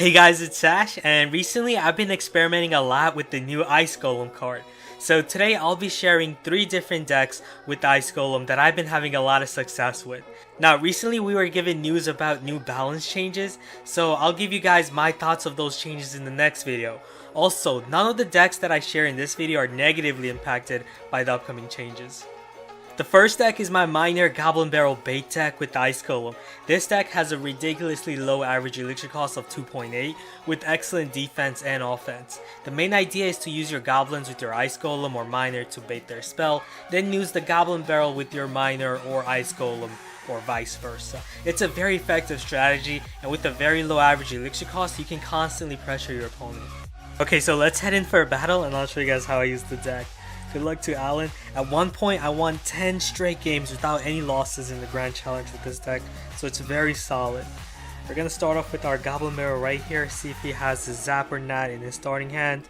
Hey guys, it's Sash, and recently I've been experimenting a lot with the new Ice Golem card. So today I'll be sharing 3 different decks with Ice Golem that I've been having a lot of success with. Now recently we were given news about new balance changes, so I'll give you guys my thoughts of those changes in the next video. Also, none of the decks that I share in this video are negatively impacted by the upcoming changes. The first deck is my Miner Goblin Barrel bait deck with Ice Golem. This deck has a ridiculously low average elixir cost of 2.8 with excellent defense and offense. The main idea is to use your goblins with your Ice Golem or Miner to bait their spell, then use the Goblin Barrel with your Miner or Ice Golem or vice versa. It's a very effective strategy, and with a very low average elixir cost you can constantly pressure your opponent. Okay, so let's head in for a battle and I'll show you guys how I use the deck. Good luck to Alan. At one point I won 10 straight games without any losses in the Grand Challenge with this deck, so it's very solid. We're going to start off with our Goblin Barrel right here, see if he has the Zap or not in his starting hand.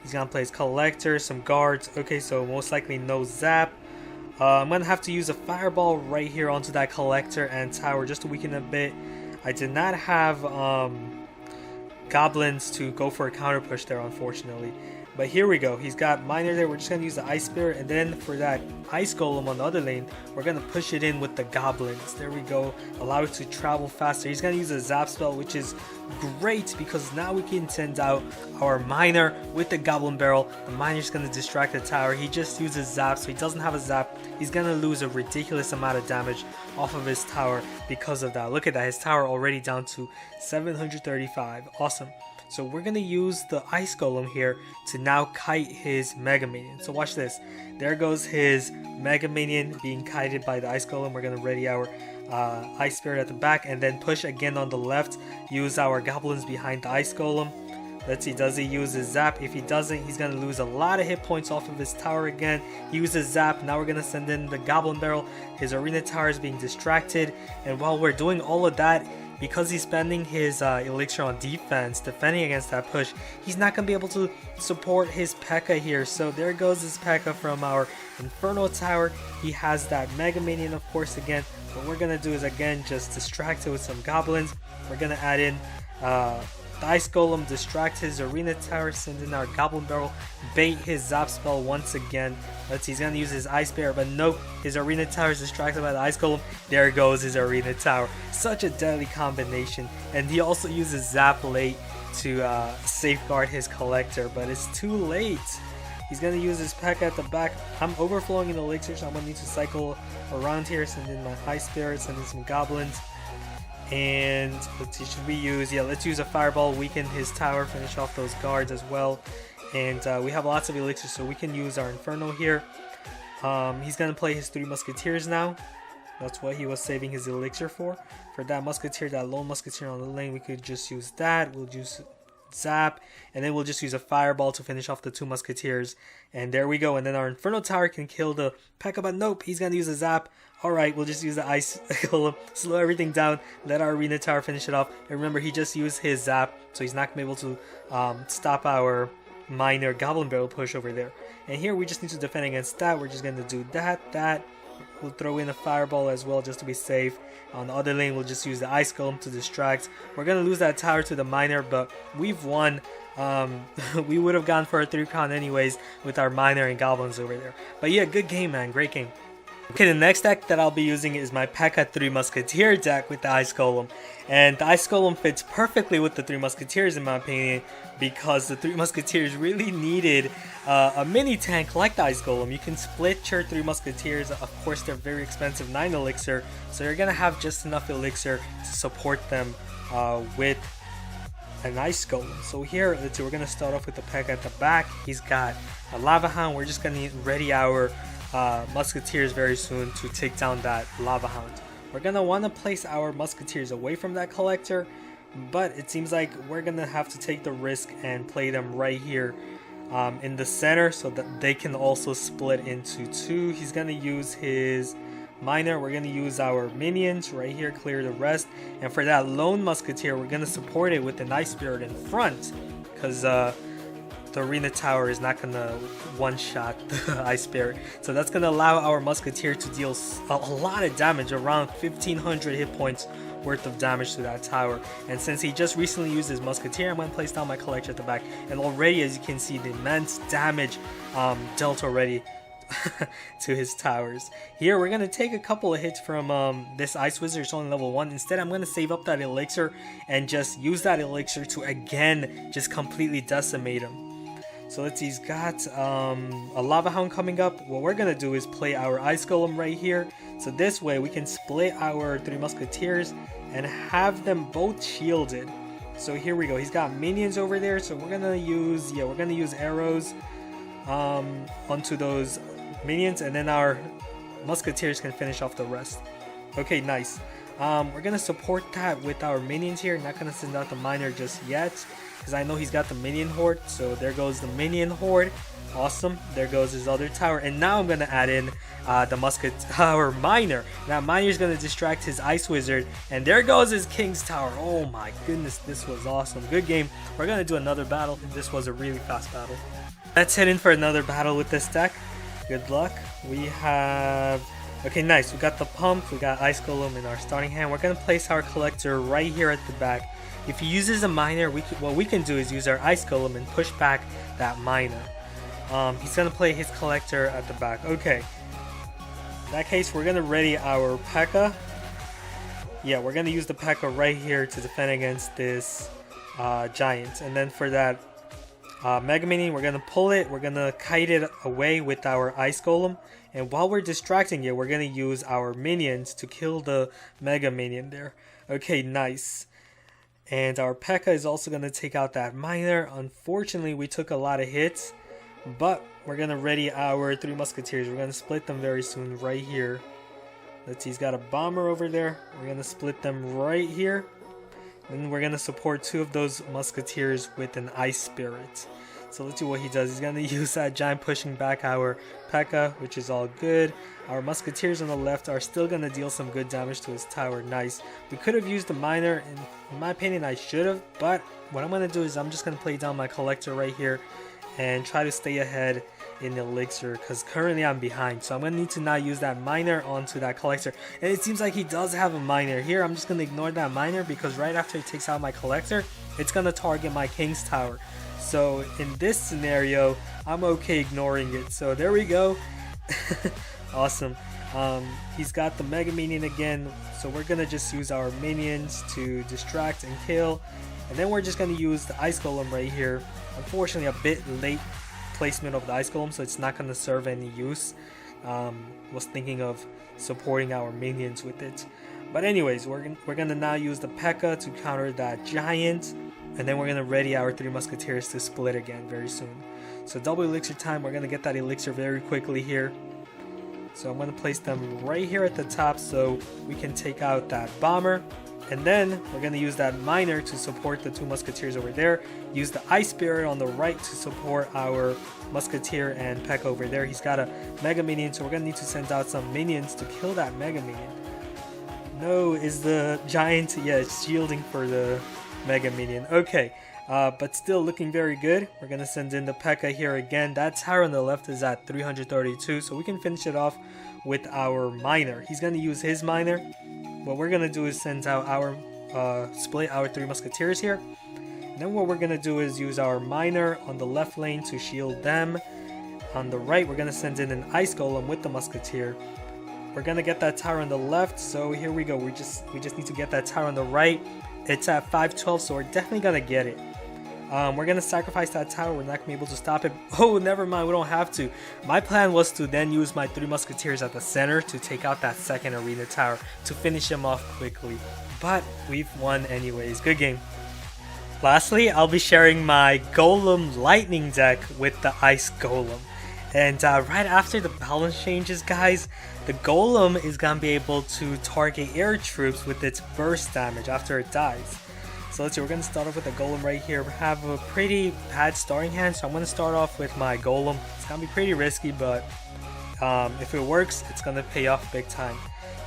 He's going to play his Collector, some guards. Okay, so most likely no Zap. I'm going to have to use a Fireball right here onto that Collector and Tower just to weaken a bit. I did not have Goblins to go for a counter push there, unfortunately. But here we go. He's got Miner there. We're just going to use the Ice Spirit. And then for that Ice Golem on the other lane, we're going to push it in with the Goblins. There we go. Allow it to travel faster. He's going to use a Zap spell, which is great because now we can send out our Miner with the Goblin Barrel. The Miner's going to distract the tower. He just uses Zap, so he doesn't have a Zap. He's going to lose a ridiculous amount of damage off of his tower because of that. Look at that. His tower already down to 735. Awesome. So we're going to use the Ice Golem here to now kite his Mega Minion. So watch this. There goes his Mega Minion being kited by the Ice Golem. We're going to ready our Ice Spirit at the back and then push again on the left. Use our Goblins behind the Ice Golem. Let's see, does he use his Zap? If he doesn't, he's going to lose a lot of hit points off of his tower again. He uses Zap. Now we're going to send in the Goblin Barrel. His Arena Tower is being distracted. And while we're doing all of that, because he's spending his elixir on defense, defending against that push, he's not going to be able to support his P.E.K.K.A. here. So there goes his P.E.K.K.A. from our Inferno Tower. He has that Mega Minion, of course, again. What we're going to do is, again, just distract it with some Goblins. We're going to add in the Ice Golem, distract his Arena Tower, send in our Goblin Barrel, bait his Zap spell once again. Let's see, he's going to use his Ice Bear, but nope, his Arena Tower is distracted by the Ice Golem. There goes his Arena Tower. Such a deadly combination. And he also uses Zap late to safeguard his Collector, but it's too late. He's going to use his P.E.K.K.A. at the back. I'm overflowing in elixir, so I'm going to need to cycle around here, send in my Ice Spirit, send in some Goblins. And let's see, should we use, let's use a Fireball, weaken his tower, finish off those guards as well. And we have lots of elixir, so we can use our Inferno here. He's going to play his 3 Musketeers now. That's what he was saving his elixir for. For that Musketeer, that lone Musketeer on the lane, we could just use that. We'll use Zap, and then we'll just use a Fireball to finish off the 2 Musketeers. And there we go. And then our Inferno Tower can kill the P.E.K.K.A. but nope, he's going to use a Zap. Alright, we'll just use the Ice Golem, slow everything down, let our Arena Tower finish it off. And remember, he just used his Zap, so he's not going to be able to stop our Miner Goblin Barrel push over there. And here we just need to defend against that. We're just going to do that. We'll throw in a Fireball as well just to be safe. On the other lane, we'll just use the Ice Golem to distract. We're going to lose that tower to the Miner, but we've won. We would have gone for a 3-count anyways with our Miner and Goblins over there. But yeah, good game, man. Great game. Okay, the next deck that I'll be using is my P.E.K.K.A. 3 Musketeer deck with the Ice Golem. And the Ice Golem fits perfectly with the 3 Musketeers in my opinion, because the 3 Musketeers really needed a mini tank like the Ice Golem. You can split your 3 Musketeers. Of course, they're very expensive, 9 elixir, so you're going to have just enough elixir to support them with an Ice Golem. So here, let's see, we're going to start off with the P.E.K.K.A. at the back. He's got a Lava Hound. We're just going to ready our Musketeers very soon to take down that Lava Hound. We're going to want to place our Musketeers away from that Collector, but it seems like we're going to have to take the risk and play them right here in the center so that they can also split into 2. He's going to use his Miner. We're going to use our minions right here, clear the rest. And for that lone Musketeer, we're going to support it with an Ice Spirit in front because the Arena Tower is not going to one-shot the Ice Spirit. So that's going to allow our Musketeer to deal a lot of damage, around 1500 hit points worth of damage to that tower. And since he just recently used his musketeer, I'm going to place down my collector at the back. And already, as you can see, the immense damage dealt already to his towers. Here we're gonna take a couple of hits from this ice wizard. It's only level 1. Instead, I'm gonna save up that elixir and just use that elixir to again just completely decimate him. So let's see, he's got a lava hound coming up. What we're gonna do is play our ice golem right here, so this way we can split our 3 musketeers and have them both shielded. So here we go, he's got minions over there, so we're gonna use arrows onto those minions, and then our musketeers can finish off the rest. Okay, nice. We're gonna support that with our minions here. Not gonna send out the miner just yet because I know he's got the minion horde. So there goes the minion horde. Awesome. There goes his other tower, and now I'm gonna add in our miner. Now miner is gonna distract his ice wizard, and there goes his king's tower. Oh my goodness, this was awesome. Good game. We're gonna do another battle. This was a really fast battle. Let's head in for another battle with this deck. Good luck. We have... Okay, nice. We got the pump, we got ice golem in our starting hand. We're going to place our collector right here at the back. If he uses a miner, what we can do is use our ice golem and push back that miner. He's going to play his collector at the back. Okay. In that case, we're going to ready our P.E.K.K.A. Yeah, we're going to use the P.E.K.K.A. right here to defend against this giant. And then for that Mega Minion, we're going to pull it, we're going to kite it away with our Ice Golem, and while we're distracting it, we're going to use our minions to kill the Mega Minion there. Okay, nice. And our P.E.K.K.A. is also going to take out that miner. Unfortunately, we took a lot of hits, but we're going to ready our 3 musketeers. We're going to split them very soon right here. Let's see, he's got a bomber over there. We're going to split them right here. And we're going to support 2 of those musketeers with an ice spirit. So let's see what he does. He's going to use that giant pushing back our P.E.K.K.A., which is all good. Our musketeers on the left are still going to deal some good damage to his tower. Nice. We could have used the miner. In my opinion, I should have. But what I'm going to do is I'm just going to play down my collector right here and try to stay ahead in elixir, because currently I'm behind. So I'm going to need to now use that miner onto that collector. And it seems like he does have a miner. Here I'm just going to ignore that miner, because right after he takes out my collector, it's going to target my king's tower. So in this scenario, I'm okay ignoring it. So there we go. Awesome. He's got the Mega Minion again, so we're going to just use our minions to distract and kill. And then we're just going to use the Ice Golem right here. Unfortunately, a bit late placement of the Ice Golem, so it's not going to serve any use. Was thinking of supporting our minions with it. But anyways, we're going to now use the P.E.K.K.A. to counter that giant. And then we're going to ready our 3 musketeers to split again very soon. So double elixir time. We're going to get that elixir very quickly here. So I'm going to place them right here at the top so we can take out that bomber. And then we're going to use that miner to support the 2 musketeers over there. Use the ice spirit on the right to support our musketeer and P.E.K.K.A. over there. He's got a Mega Minion, so we're going to need to send out some minions to kill that Mega Minion. No, is the giant... Yeah, it's shielding for the Mega Minion. Okay, but still looking very good. We're going to send in the P.E.K.K.A. here again. That tower on the left is at 332, so we can finish it off with our miner. He's going to use his miner. What we're going to do is send out our, split our 3 musketeers here. And then what we're going to do is use our miner on the left lane to shield them. On the right, we're going to send in an ice golem with the musketeer. We're going to get that tower on the left, so here we go. We just need to get that tower on the right. It's at 512, so we're definitely going to get it. We're going to sacrifice that tower. We're not going to be able to stop it. Oh, never mind. We don't have to. My plan was to then use my 3 musketeers at the center to take out that second arena tower to finish him off quickly. But we've won anyways. Good game. Lastly, I'll be sharing my Golem Lightning deck with the Ice Golem. And right after the balance changes, guys, the Golem is going to be able to target air troops with its burst damage after it dies. So let's see, we're going to start off with the Golem right here. We have a pretty bad starting hand, so I'm going to start off with my Golem. It's going to be pretty risky, but if it works, it's going to pay off big time.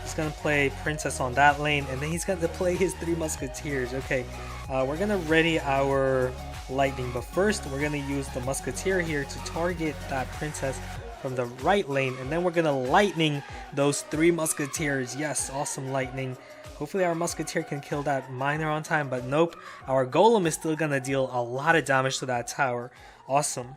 He's going to play Princess on that lane, and then he's going to play his 3 Musketeers. Okay, we're going to ready our Lightning, but first we're going to use the Musketeer here to target that Princess from the right lane, and then we're going to Lightning those 3 Musketeers. Yes, awesome Lightning. Hopefully our musketeer can kill that miner on time, but nope. Our golem is still gonna deal a lot of damage to that tower. Awesome.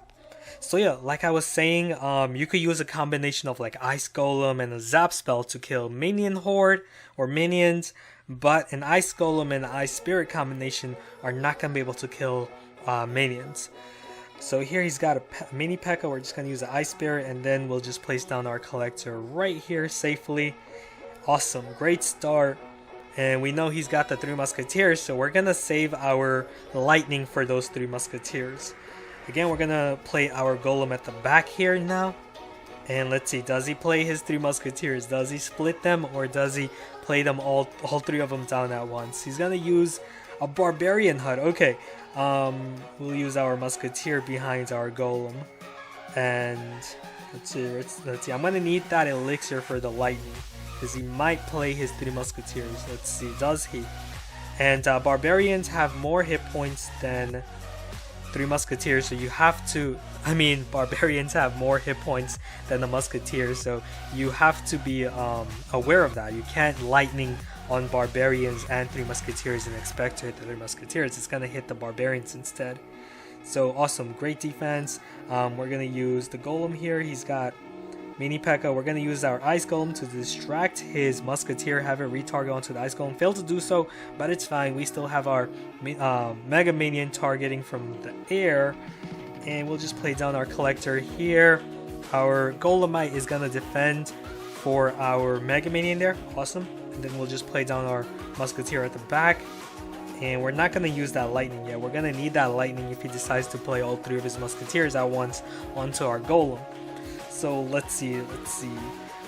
So yeah, like I was saying, you could use a combination of like Ice Golem and a Zap spell to kill minion horde or minions, but an Ice Golem and Ice Spirit combination are not gonna be able to kill minions. So here he's got a mini P.E.K.K.A. We're just gonna use the Ice Spirit, and then we'll just place down our collector right here safely. Awesome, great start. And we know he's got the 3 musketeers, so we're gonna save our lightning for those 3 musketeers. Again, we're gonna play our golem at the back here now. And let's see, does he play his 3 musketeers? Does he split them, or does he play them all 3 of them down at once? He's gonna use a barbarian hut. Okay, we'll use our musketeer behind our golem. And let's see. I'm gonna need that elixir for the lightning, because he might play his 3 musketeers. Let's see, does he? And barbarians have more hit points than 3 musketeers, so you have to, barbarians have more hit points than the musketeers, so you have to be aware of that. You can't lightning on barbarians and 3 musketeers and expect to hit the 3 musketeers. It's gonna hit the barbarians instead. So awesome, great defense. We're gonna use the golem here. He's got mini P.E.K.K.A. We're gonna use our Ice Golem to distract his musketeer, have it retarget onto the Ice Golem. Failed to do so, but it's fine. We still have our Mega Minion targeting from the air, and we'll just play down our collector here. Our Golemite is gonna defend for our Mega Minion there. Awesome. And then we'll just play down our musketeer at the back. And we're not gonna use that lightning yet. We're gonna need that lightning if he decides to play all 3 of his musketeers at once onto our golem. So let's see.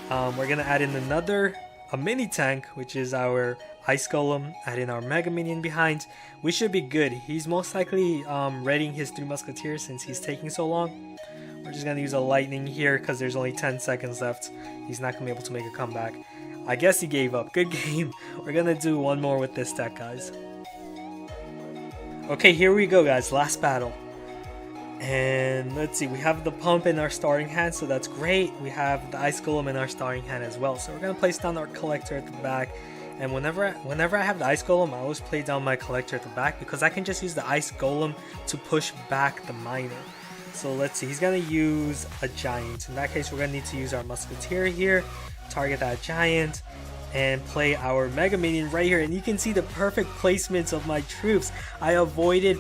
We're gonna add in a mini tank, which is our Ice Golem. Add in our Mega Minion behind. We should be good. He's most likely readying his 3 musketeers since he's taking so long. We're just gonna use a lightning here because there's only 10 seconds left. He's not gonna be able to make a comeback. I guess he gave up. Good game. We're gonna do one more with this deck, guys. Okay, here we go, guys. Last battle. And let's see, we have the pump in our starting hand, so that's great. We have the Ice Golem in our starting hand as well. So we're gonna place down our collector at the back. And whenever I have the Ice Golem, I always play down my collector at the back because I can just use the Ice Golem to push back the miner. So let's see, he's gonna use a giant. In that case, we're gonna need to use our musketeer here, target that giant, and play our Mega Minion right here. And you can see the perfect placements of my troops. I avoided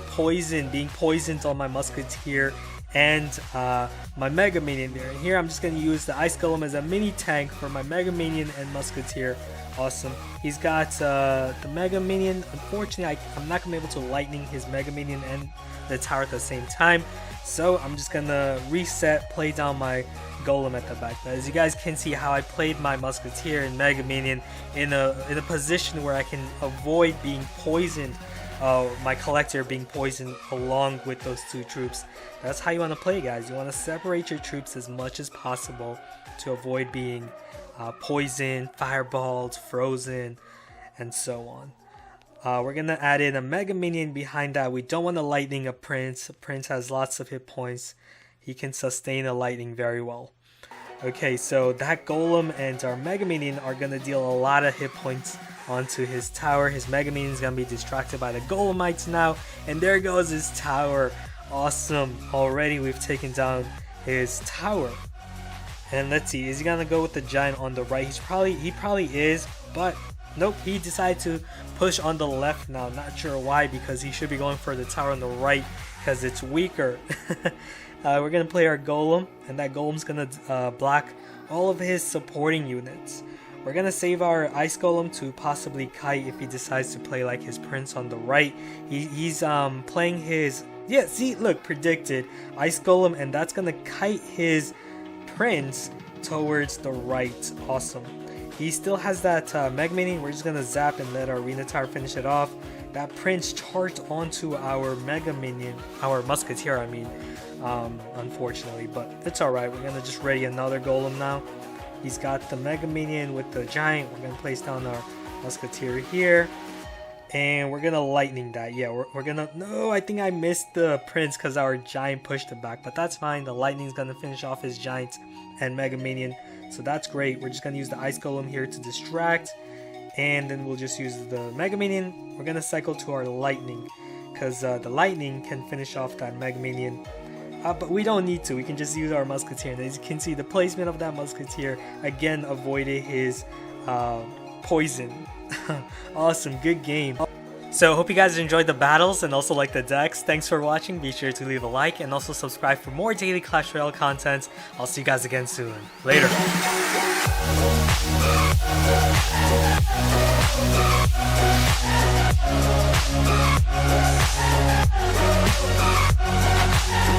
being poisoned on my musketeer and my Mega Minion there. And here I'm just going to use the Ice Golem as a mini tank for my Mega Minion and musketeer. Awesome. He's got the Mega Minion. Unfortunately, I'm not going to be able to lightning his Mega Minion and the tower at the same time. So I'm just going to reset, play down my Golem at the back. But as you guys can see how I played my musketeer and Mega Minion in a position where I can avoid being poisoned, my collector being poisoned along with those 2 troops. That's how you want to play, guys. You want to separate your troops as much as possible to avoid being poisoned, fireballed, frozen, and so on. We're gonna add in a Mega Minion behind that. We don't want to lightning a Prince. A Prince has lots of hit points. He can sustain a lightning very well. Okay, so that Golem and our Mega Minion are gonna deal a lot of hit points onto his tower. His Mega Minion is gonna be distracted by the Golemites now, and there goes his tower. Awesome. Already we've taken down his tower. And let's see, is he gonna go with the giant on the right? He probably is, but nope, he decided to push on the left now. Not sure why, because he should be going for the tower on the right because it's weaker. We're gonna play our Golem, and that Golem's gonna block all of his supporting units. We're gonna save our Ice Golem to possibly kite if he decides to play like his Prince on the right. He's playing his, yeah, see, look, predicted Ice Golem, and that's gonna kite his Prince towards the right. Awesome. He still has that Mega Minion. We're just gonna zap and let our Arena Tower finish it off. That Prince charged onto our Mega Minion, our Musketeer, I mean, unfortunately, but it's alright. We're gonna just ready another Golem now. He's got the Mega Minion with the Giant. We're gonna place down our Musketeer here, and we're gonna lightning that. Yeah, we're gonna, no, I think I missed the Prince because our Giant pushed it back, but that's fine. The lightning's gonna finish off his Giant and Mega Minion, so that's great. We're just gonna use the Ice Golem here to distract, And then we'll just use the Mega Minion. We're gonna cycle to our Lightning, because the Lightning can finish off that Mega Minion. But we don't need to, we can just use our Musketeer. And as you can see, the placement of that Musketeer again avoided his poison. Awesome, good game. So hope you guys enjoyed the battles and also like the decks. Thanks for watching. Be sure to leave a like and also subscribe for more daily Clash Royale content. I'll see you guys again soon. Later.